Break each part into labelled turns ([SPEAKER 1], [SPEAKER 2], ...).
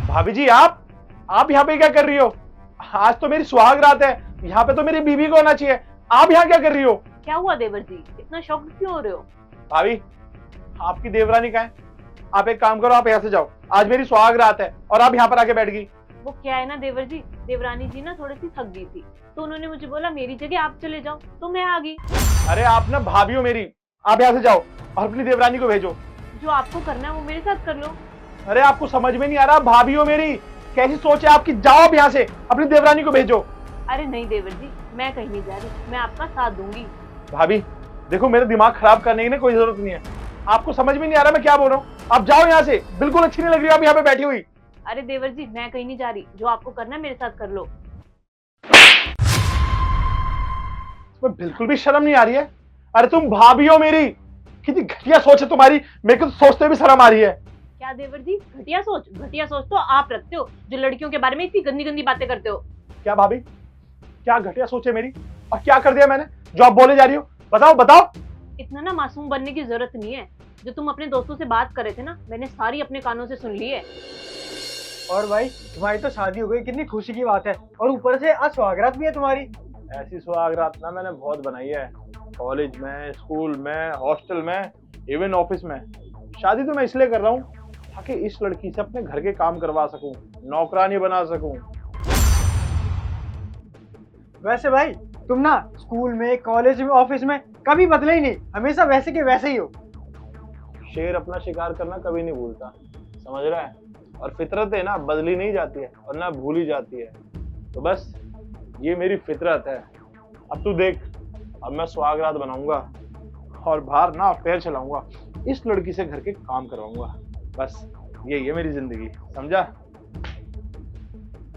[SPEAKER 1] भाभी जी, आप यहाँ पे क्या कर रही हो? आज तो मेरी सुहाग रात है, यहाँ पे तो मेरी बीवी को होना चाहिए। आप यहाँ क्या कर रही हो?
[SPEAKER 2] क्या हुआ देवर जी, इतना शॉक क्यों हो रहे हो?
[SPEAKER 1] भाभी, आपकी देवरानी कहाँ है? आप एक काम करो, आप यहाँ से जाओ। आज मेरी सुहाग रात है और आप यहाँ पर आके बैठ गई।
[SPEAKER 2] वो क्या है ना देवर जी, देवरानी जी ना थोड़ी सी थक गई थी, तो उन्होंने मुझे बोला मेरी जगह आप चले जाओ, तो मैं आ गई।
[SPEAKER 1] अरे आप ना भाभी हो मेरी, आप यहाँ से जाओ और अपनी देवरानी को भेजो।
[SPEAKER 2] जो आपको करना है वो मेरे साथ कर लो।
[SPEAKER 1] अरे आपको समझ में नहीं आ रहा, भाभी हो मेरी, कैसी सोच है आपकी? जाओ आप यहाँ से, अपनी देवरानी को भेजो।
[SPEAKER 2] अरे नहीं देवर जी, मैं कहीं नहीं जा रही, मैं आपका साथ दूंगी।
[SPEAKER 1] भाभी देखो, मेरा दिमाग खराब करने की ना कोई जरूरत नहीं है। आपको समझ में नहीं आ रहा मैं क्या बोल रहा हूँ? आप जाओ यहाँ से, बिल्कुल अच्छी नहीं लग रही आप यहाँ पे बैठी हुई।
[SPEAKER 2] अरे देवर जी, मैं कहीं नहीं जा रही, जो आपको करना है मेरे साथ कर लो।
[SPEAKER 1] तुम्हें बिल्कुल भी शर्म नहीं आ रही है? अरे तुम भाभी हो मेरी, कितनी घटिया सोच है तुम्हारी, मेरे को तो सोचते भी शर्म आ रही है।
[SPEAKER 2] क्या देवर जी, घटिया सोच? घटिया सोच तो आप रखते हो, जो लड़कियों के बारे में इतनी गंदी गंदी बातें करते हो।
[SPEAKER 1] क्या भाभी, क्या घटिया सोच है मेरी? और क्या कर दिया मैंने जो आप बोले जा रही हो? बताओ बताओ।
[SPEAKER 2] इतना ना मासूम बनने की जरूरत नहीं है। जो तुम अपने दोस्तों से बात कर रहे थे ना, मैंने सारी अपने कानों से सुन ली है।
[SPEAKER 3] और भाई तुम्हारी तो शादी हो गई, कितनी खुशी की बात है। और ऊपर से आज सुहागरात भी है तुम्हारी।
[SPEAKER 1] ऐसी सुहाग रात ना मैंने बहुत बनाई है, कॉलेज में, स्कूल में, हॉस्टल में, इवन ऑफिस में। शादी तो मैं इसलिए कर रहा हूँ ताकि इस लड़की से अपने घर के काम करवा सकूं, नौकरानी बना सकूं।
[SPEAKER 3] वैसे भाई तुम ना स्कूल में, कॉलेज में, ऑफिस में कभी बदले ही नहीं, हमेशा वैसे के वैसे ही हो।
[SPEAKER 1] शेर अपना शिकार करना कभी नहीं भूलता, समझ रहा है? और फितरत है ना, बदली नहीं जाती है और ना भूली जाती है। तो बस ये मेरी फितरत है। अब तू देख, अब मैं सुहागरात बनाऊंगा और बाहर ना अफेयर चलाऊंगा, इस लड़की से घर के काम करवाऊंगा। बस यही है मेरी जिंदगी, समझा?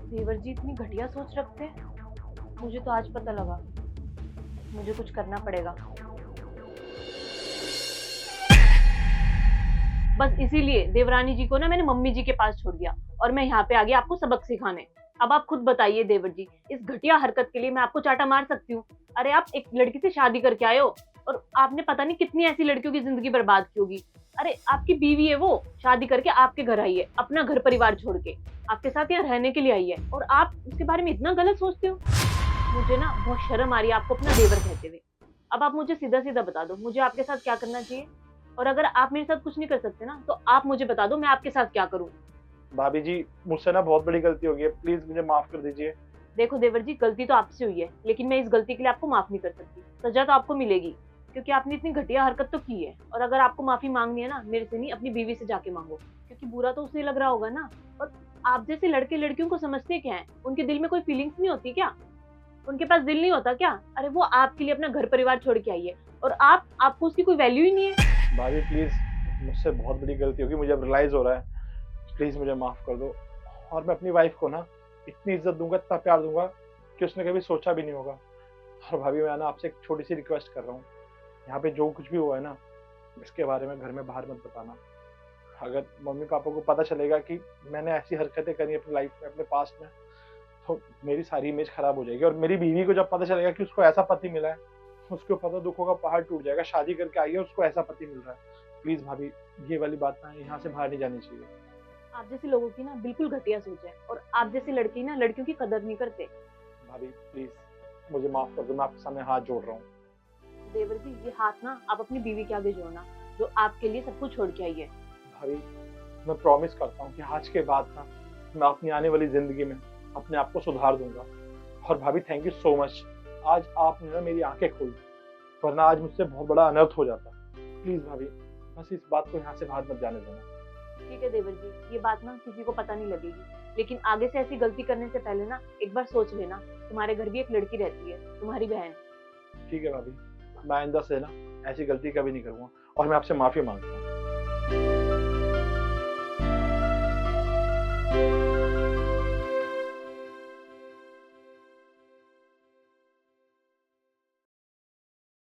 [SPEAKER 2] देवर जी इतनी घटिया सोच रखते हैं, मुझे तो आज पता लगा। मुझे कुछ करना पड़ेगा। बस इसीलिए देवरानी जी को ना मैंने मम्मी जी के पास छोड़ दिया और मैं यहाँ पे आ गई आपको सबक सिखाने। अब आप खुद बताइए देवर जी, इस घटिया हरकत के लिए मैं आपको चाटा मार सकती हूँ? अरे आप एक लड़की से शादी करके आए हो और आपने पता नहीं कितनी ऐसी लड़कियों की जिंदगी बर्बाद की होगी। अरे आपकी बीवी है, वो शादी करके आपके घर आई है, अपना घर परिवार छोड़ के आपके साथ यहाँ रहने के लिए आई है, और आप उसके बारे में इतना गलत सोचते हो। मुझे ना बहुत शर्म आ रही है आपको अपना देवर कहते हुए। अब आप मुझे सीधा सीधा बता दो, मुझे आपके साथ क्या करना चाहिए? और अगर आप मेरे साथ कुछ नहीं कर सकते ना, तो आप मुझे बता दो मैं आपके साथ क्या करूं।
[SPEAKER 1] भाभी जी, मुझसे ना बहुत बड़ी गलती हो गई है, प्लीज मुझे माफ कर दीजिए।
[SPEAKER 2] देखो देवर जी, गलती तो आपसे हुई है, लेकिन मैं इस गलती के लिए आपको माफ नहीं कर सकती। सजा तो आपको मिलेगी, क्योंकि आपने इतनी घटिया हरकत तो की है। और अगर आपको माफी मांगनी है ना, मेरे से नहीं, अपनी बीवी से जाके मांगो, क्योंकि बुरा तो उसे लग रहा होगा ना। और आप जैसे लड़के लड़कियों को समझते क्या है? उनके दिल में कोई फीलिंग्स नहीं होती क्या? उनके पास दिल नहीं होता क्या? अरे वो आपके लिए अपना घर परिवार छोड़ के आई है, और आपको उसकी कोई वैल्यू ही नहीं है।
[SPEAKER 1] भाभी प्लीज, मुझसे बहुत बड़ी गलती होगी, मुझे अब रियलाइज हो रहा है। प्लीज मुझे माफ कर दो। और मैं अपनी वाइफ को ना इतनी इज्जत दूंगा, इतना प्यार दूंगा कि उसने कभी सोचा भी नहीं होगा। और भाभी मैं ना आपसे एक छोटी सी रिक्वेस्ट कर रहा हूँ, यहाँ पे जो कुछ भी हुआ है ना, इसके बारे में घर में बाहर मत बताना। अगर मम्मी पापा को पता चलेगा कि मैंने ऐसी हरकतें करी अपनी लाइफ में, अपने पास्ट में, तो मेरी सारी इमेज खराब हो जाएगी। और मेरी बीवी को जब पता चलेगा कि उसको ऐसा पति मिला है, उसके ऊपर तो दुखों का पहाड़ टूट जाएगा। शादी करके आई है, उसको ऐसा पति मिल रहा है। प्लीज भाभी, ये वाली बात ना यहाँ से बाहर नहीं जानी चाहिए।
[SPEAKER 2] आप जैसे लोगों की ना बिल्कुल घटिया सोच है, और आप जैसे लड़की ना लड़कियों की कदर नहीं करते।
[SPEAKER 1] भाभी प्लीज मुझे माफ कर दो, मैं आपके सामने हाथ जोड़ रहा हूँ।
[SPEAKER 2] देवर जी, ये हाथ ना आप अपनी बीवी के आगे जोड़ना, जो आपके लिए सब कुछ छोड़ के आई है।
[SPEAKER 1] भाभी मैं प्रॉमिस करता हूँ कि आज के बाद ना मैं अपनी आने वाली जिंदगी में अपने आप को सुधार दूंगा। और भाभी थैंक यू सो मच, आज आपने ना मेरी आंखें खोली, वरना आज मुझसे बहुत बड़ा अनर्थ हो जाता। प्लीज भाभी, बस इस बात को यहाँ से बाहर मत जाने देना।
[SPEAKER 2] ठीक है देवर जी, ये बात ना किसी को पता नहीं लगेगी, लेकिन आगे से ऐसी गलती करने से पहले ना एक बार सोच लेना, तुम्हारे घर भी एक लड़की रहती है, तुम्हारी बहन।
[SPEAKER 1] ठीक है भाभी, मैं आइंदा से ना ऐसी गलती कभी नहीं करूँगा और मैं आपसे माफी मांगता हूँ।